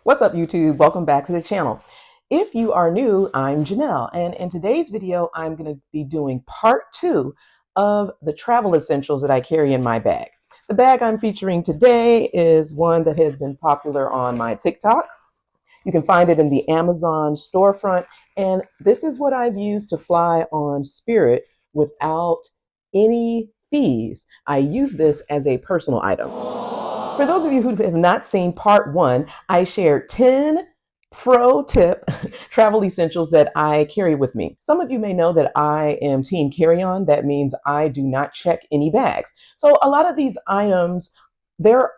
What's up, YouTube? Welcome back to the channel. If you are new, I'm Janelle, and in today's video, I'm going to be doing part 2 of the travel essentials that I carry in my bag. The bag I'm featuring today is one that has been popular on my TikToks. You can find it in the Amazon storefront, and this is what I've used to fly on Spirit without any fees. I use this as a personal item. For those of you who have not seen part 1, I shared 10 pro tip travel essentials that I carry with me. Some of you may know that I am team carry-on. That means I do not check any bags. So a lot of these items, they're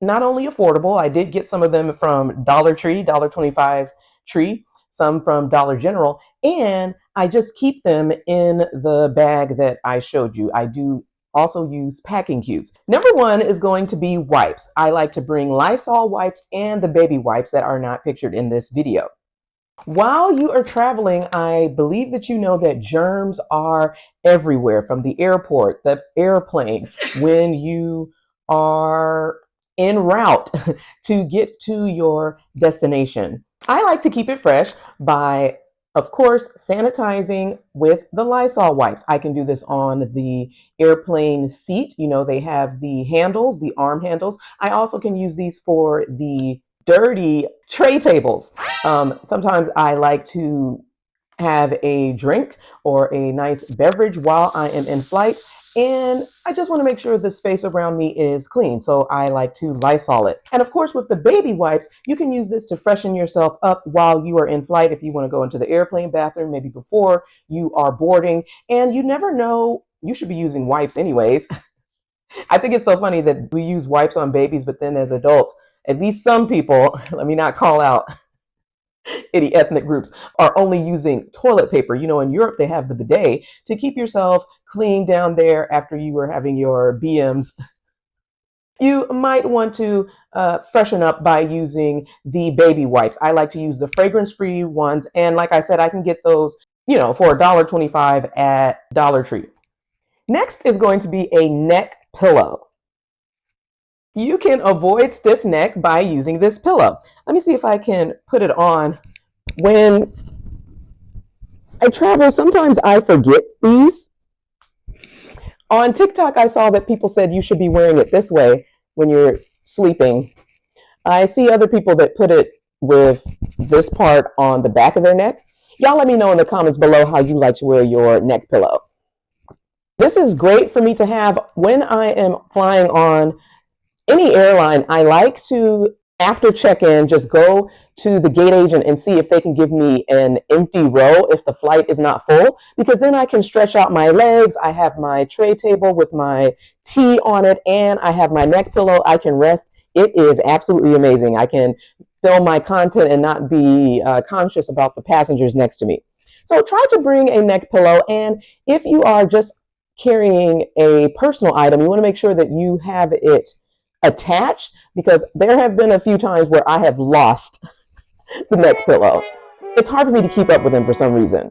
not only affordable, I did get some of them from Dollar Tree, $1.25 Tree, some from Dollar General, and I just keep them in the bag that I showed you. I do also use packing cubes. Number 1 is going to be wipes. I like to bring Lysol wipes and the baby wipes that are not pictured in this video. While you are traveling, I believe that you know that germs are everywhere, from the airport, the airplane, when you are en route to get to your destination. I like to keep it fresh by, of course, sanitizing with the Lysol wipes. I can do this on the airplane seat. You know, they have the handles, the arm handles. I also can use these for the dirty tray tables. Sometimes I like to have a drink or a nice beverage while I am in flight, and I just want to make sure the space around me is clean, so I like to Lysol it. And of course, with the baby wipes, you can use this to freshen yourself up while you are in flight. If you want to go into the airplane bathroom, maybe before you are boarding, and you never know, you should be using wipes anyways. I think it's so funny that we use wipes on babies, but then as adults, at least some people, let me not call out any ethnic groups, are only using toilet paper. You know, in Europe, they have the bidet to keep yourself clean down there after you were having your BMs. You might want to freshen up by using the baby wipes. I like to use the fragrance-free ones. And like I said, I can get those, you know, for $1.25 at Dollar Tree. Next is going to be a neck pillow. You can avoid stiff neck by using this pillow. Let me see if I can put it on. When I travel, sometimes I forget these. On TikTok, I saw that people said you should be wearing it this way when you're sleeping. I see other people that put it with this part on the back of their neck. Y'all let me know in the comments below how you like to wear your neck pillow. This is great for me to have when I am flying on any airline. I like to, after check-in, just go to the gate agent and see if they can give me an empty row if the flight is not full, because then I can stretch out my legs. I have my tray table with my tea on it, and I have my neck pillow. I can rest. It is absolutely amazing. I can film my content and not be conscious about the passengers next to me. So try to bring a neck pillow, and if you are just carrying a personal item, you want to make sure that you have it attached, because there have been a few times where I have lost the neck pillow. It's hard for me to keep up with them for some reason.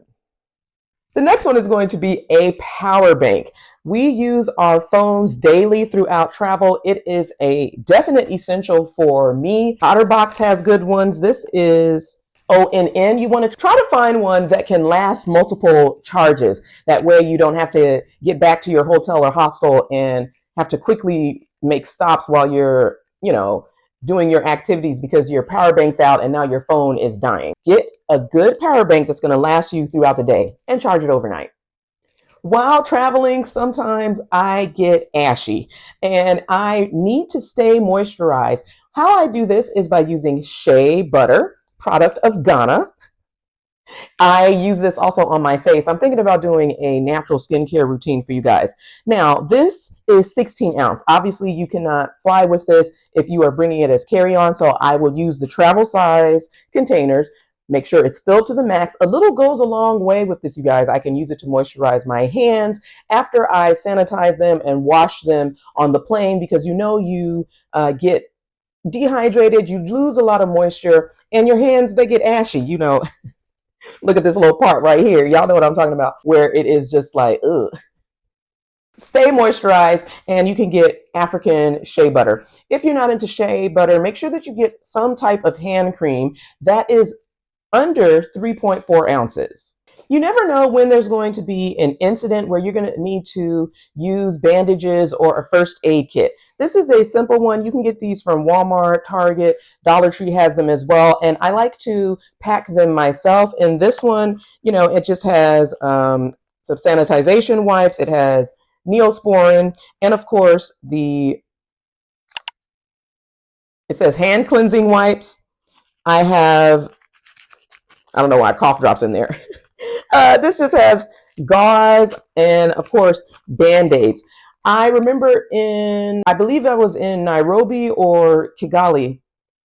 The next one is going to be a power bank. We use our phones daily throughout travel. It is a definite essential for me. OtterBox has good ones. This is ONN. You want to try to find one that can last multiple charges. That way you don't have to get back to your hotel or hostel and have to quickly make stops while you're, you know, doing your activities because your power bank's out and now your phone is dying. Get a good power bank that's going to last you throughout the day and charge it overnight. While traveling, sometimes I get ashy and I need to stay moisturized. How I do this is by using shea butter, product of Ghana. I use this also on my face. I'm thinking about doing a natural skincare routine for you guys. Now, this is 16 ounce. Obviously, you cannot fly with this if you are bringing it as carry-on, so I will use the travel size containers. Make sure it's filled to the max. A little goes a long way with this, you guys. I can use it to moisturize my hands after I sanitize them and wash them on the plane, because you know you get dehydrated, you lose a lot of moisture, and your hands, they get ashy, you know. Look at this little part right here. Y'all know what I'm talking about, where it is just like, ugh. Stay moisturized, and you can get African shea butter. If you're not into shea butter, make sure that you get some type of hand cream that is under 3.4 ounces. You never know when there's going to be an incident where you're going to need to use bandages or a first aid kit. This is a simple one. You can get these from Walmart, Target, Dollar Tree has them as well. And I like to pack them myself. And this one, it just has some sanitization wipes. It has Neosporin. And of course, it says hand cleansing wipes. I don't know why cough drops in there. This just has gauze and, of course, Band-Aids. I remember I believe I was in Nairobi or Kigali.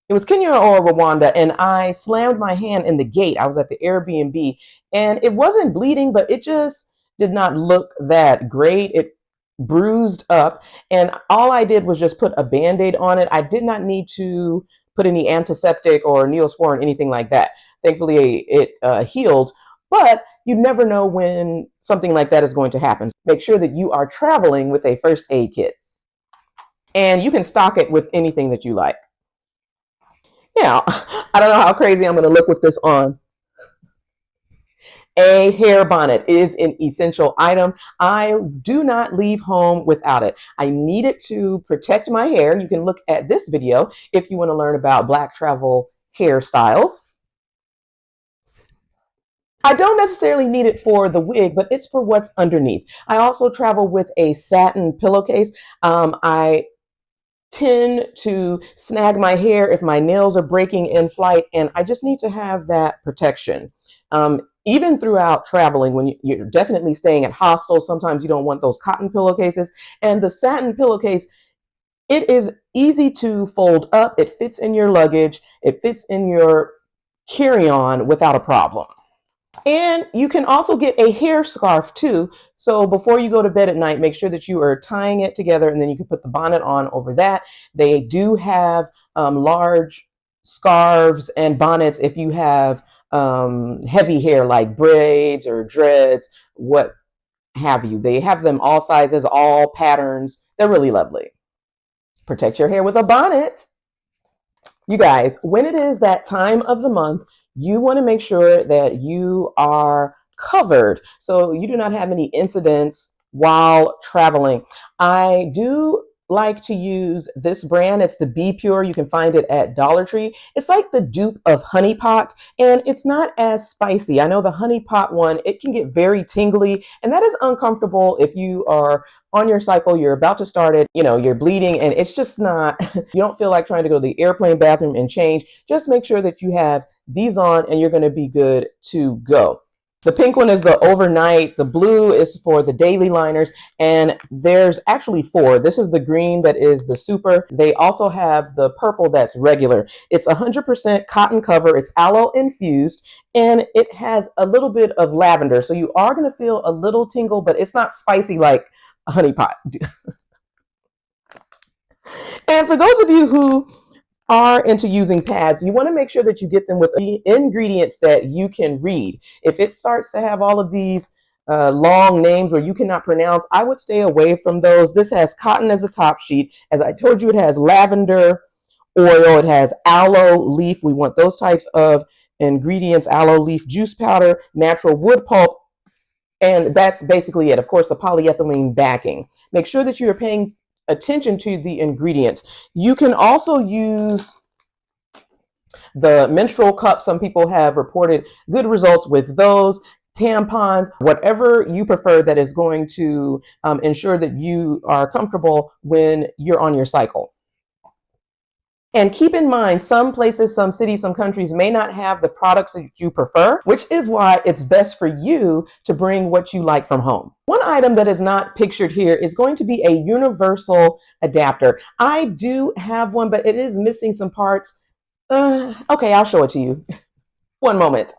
It was Kenya or Rwanda, and I slammed my hand in the gate. I was at the Airbnb, and it wasn't bleeding, but it just did not look that great. It bruised up, and all I did was just put a Band-Aid on it. I did not need to put any antiseptic or Neosporin, anything like that. Thankfully, it healed, but you never know when something like that is going to happen. Make sure that you are traveling with a first aid kit, and you can stock it with anything that you like. Now, I don't know how crazy I'm going to look with this on. A hair bonnet is an essential item. I do not leave home without it. I need it to protect my hair. You can look at this video if you want to learn about Black travel hairstyles. I don't necessarily need it for the wig, but it's for what's underneath. I also travel with a satin pillowcase. I tend to snag my hair if my nails are breaking in flight, and I just need to have that protection. Even throughout traveling, when you're definitely staying at hostels, sometimes you don't want those cotton pillowcases. And the satin pillowcase, it is easy to fold up. It fits in your luggage. It fits in your carry-on without a problem. And you can also get a hair scarf too. So before you go to bed at night, make sure that you are tying it together, and then you can put the bonnet on over that. They do have large scarves and bonnets if you have heavy hair like braids or dreads, what have you. They have them all sizes, all patterns. They're really lovely. Protect your hair with a bonnet. You guys, when it is that time of the month, you want to make sure that you are covered so you do not have any incidents while traveling. I do like to use this brand. It's the Be Pure. You can find it at Dollar Tree. It's like the dupe of Honey Pot, and it's not as spicy. I know the Honey Pot one, it can get very tingly, and that is uncomfortable if you are on your cycle, you're about to start it, you're bleeding, and it's just not, you don't feel like trying to go to the airplane bathroom and change. Just make sure that you have these on and you're going to be good to go. The pink one is the overnight. The blue is for the daily liners. And there's actually 4. This is the green that is the super. They also have the purple that's regular. It's 100% cotton cover. It's aloe infused. And it has a little bit of lavender. So you are going to feel a little tingle, but it's not spicy like a Honey Pot. And for those of you who are into using pads, you want to make sure that you get them with ingredients that you can read. If it starts to have all of these long names where you cannot pronounce, I would stay away from those. This has cotton as a top sheet. As I told you, it has lavender oil. It has aloe leaf. We want those types of ingredients: aloe leaf juice powder, natural wood pulp, and that's basically it. Of course, the polyethylene backing. Make sure that you are paying attention to the ingredients. You can also use the menstrual cup. Some people have reported good results with those. Tampons, whatever you prefer that is going to ensure that you are comfortable when you're on your cycle. And keep in mind, some places, some cities, some countries may not have the products that you prefer, which is why it's best for you to bring what you like from home. One item that is not pictured here is going to be a universal adapter. I do have one, but it is missing some parts. Okay, I'll show it to you. One moment.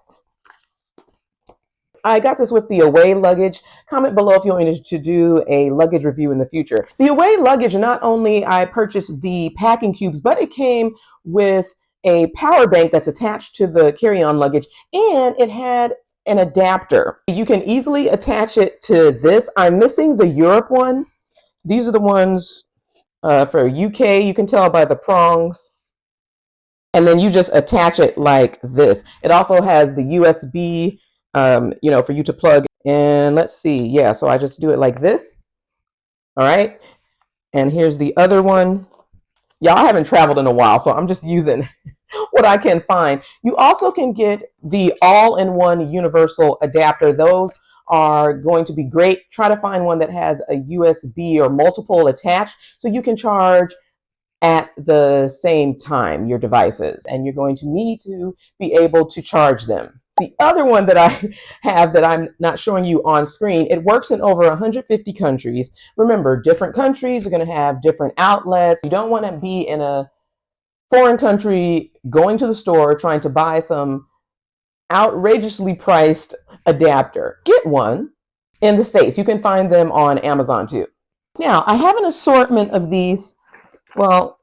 I got this with the Away luggage. Comment below if you want me to do a luggage review in the future. The Away luggage, not only I purchased the packing cubes, but it came with a power bank that's attached to the carry-on luggage, and it had an adapter. You can easily attach it to this. I'm missing the Europe one. These are the ones For UK, you can tell by the prongs. And then you just attach it like this. It also has the USB, for you to plug. And let's see. Yeah, so I just do it like this. All right. And here's the other one. Y'all, I haven't traveled in a while, so I'm just using what I can find. You also can get the all-in-one universal adapter. Those are going to be great. Try to find one that has a USB or multiple attached so you can charge at the same time your devices, and you're going to need to be able to charge them. The other one that I have that I'm not showing you on screen, it works in over 150 countries. Remember, different countries are going to have different outlets. You don't want to be in a foreign country going to the store trying to buy some outrageously priced adapter. Get one in the States. You can find them on Amazon too. Now, I have an assortment of these. Well,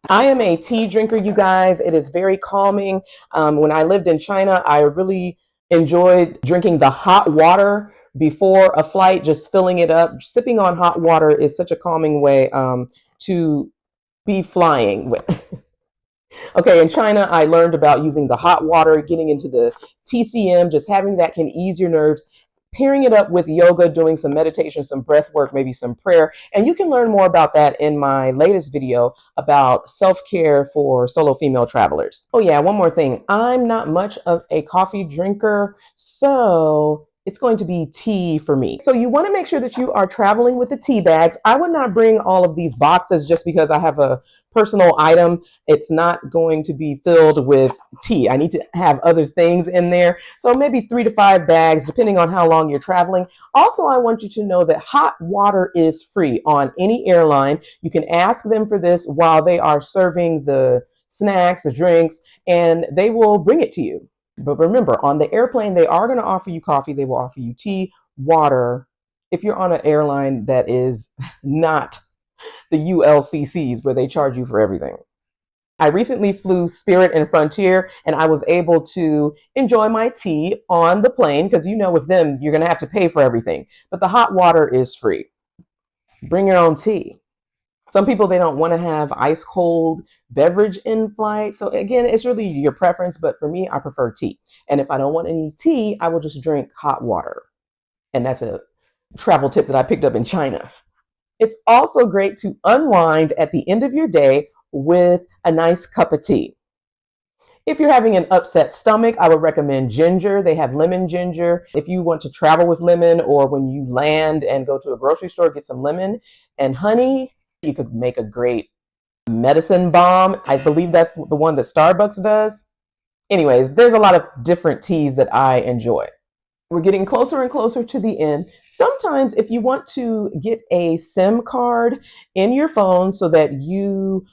I am a tea drinker, you guys. It is very calming. When I lived in China, I really enjoyed drinking the hot water before a flight, just filling it up. Sipping on hot water is such a calming way to be flying with. Okay, in China, I learned about using the hot water, getting into the TCM, just having that can ease your nerves, pairing it up with yoga, doing some meditation, some breath work, maybe some prayer. And you can learn more about that in my latest video about self-care for solo female travelers. Oh yeah, one more thing. I'm not much of a coffee drinker, so it's going to be tea for me. So you want to make sure that you are traveling with the tea bags. I would not bring all of these boxes just because I have a personal item. It's not going to be filled with tea. I need to have other things in there. So maybe 3 to 5 bags, depending on how long you're traveling. Also, I want you to know that hot water is free on any airline. You can ask them for this while they are serving the snacks, the drinks, and they will bring it to you. But remember, on the airplane, they are going to offer you coffee. They will offer you tea, water. If you're on an airline that is not the ULCCs where they charge you for everything. I recently flew Spirit and Frontier, and I was able to enjoy my tea on the plane because with them, you're going to have to pay for everything. But the hot water is free. Bring your own tea. Some people, they don't want to have ice cold beverage in flight. So again, it's really your preference. But for me, I prefer tea. And if I don't want any tea, I will just drink hot water. And that's a travel tip that I picked up in China. It's also great to unwind at the end of your day with a nice cup of tea. If you're having an upset stomach, I would recommend ginger. They have lemon ginger. If you want to travel with lemon, or when you land and go to a grocery store, get some lemon and honey. You could make a great medicine balm. I believe that's the one that Starbucks does. Anyways, there's a lot of different teas that I enjoy. We're getting closer and closer to the end. Sometimes if you want to get a SIM card in your phone so that you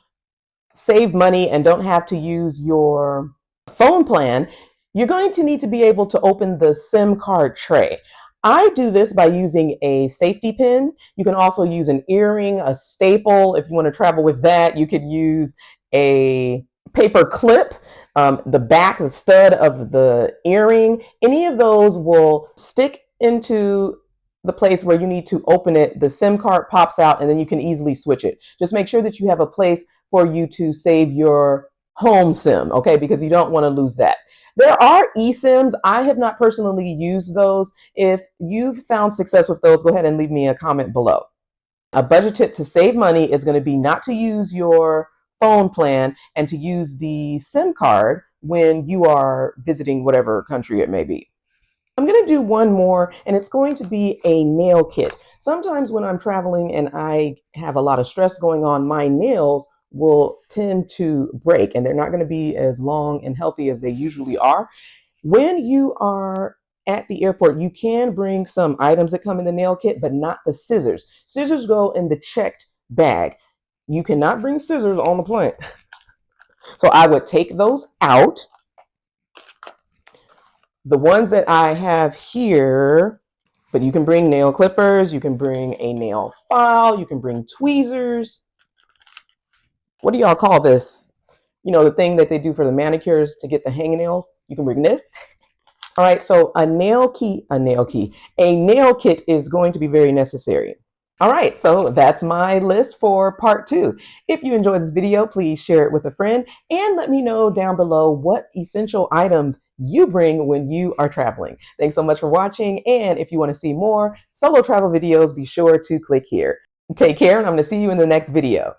save money and don't have to use your phone plan, you're going to need to be able to open the SIM card tray. I do this by using a safety pin. You can also use an earring, a staple. If you want to travel with that, you could use a paper clip, the stud of the earring. Any of those will stick into the place where you need to open it. The SIM card pops out and then you can easily switch it. Just make sure that you have a place for you to save your home SIM, okay? Because you don't want to lose that. There are eSIMs. I have not personally used those. If you've found success with those, go ahead and leave me a comment below. A budget tip to save money is going to be not to use your phone plan and to use the SIM card when you are visiting whatever country it may be. I'm going to do one more, and it's going to be a nail kit. Sometimes when I'm traveling and I have a lot of stress going on, my nails will tend to break and they're not going to be as long and healthy as they usually are. When you are at the airport, you can bring some items that come in the nail kit, but not the scissors. Scissors go in the checked bag. You cannot bring scissors on the plane. So I would take those out. The ones that I have here, but you can bring nail clippers, you can bring a nail file, you can bring tweezers. What do y'all call this? The thing that they do for the manicures to get the hangnails. You can bring this. All right, so a nail kit is going to be very necessary. All right, so that's my list for part 2. If you enjoyed this video, please share it with a friend and let me know down below what essential items you bring when you are traveling. Thanks so much for watching, and if you want to see more solo travel videos, be sure to click here. Take care, and I'm going to see you in the next video.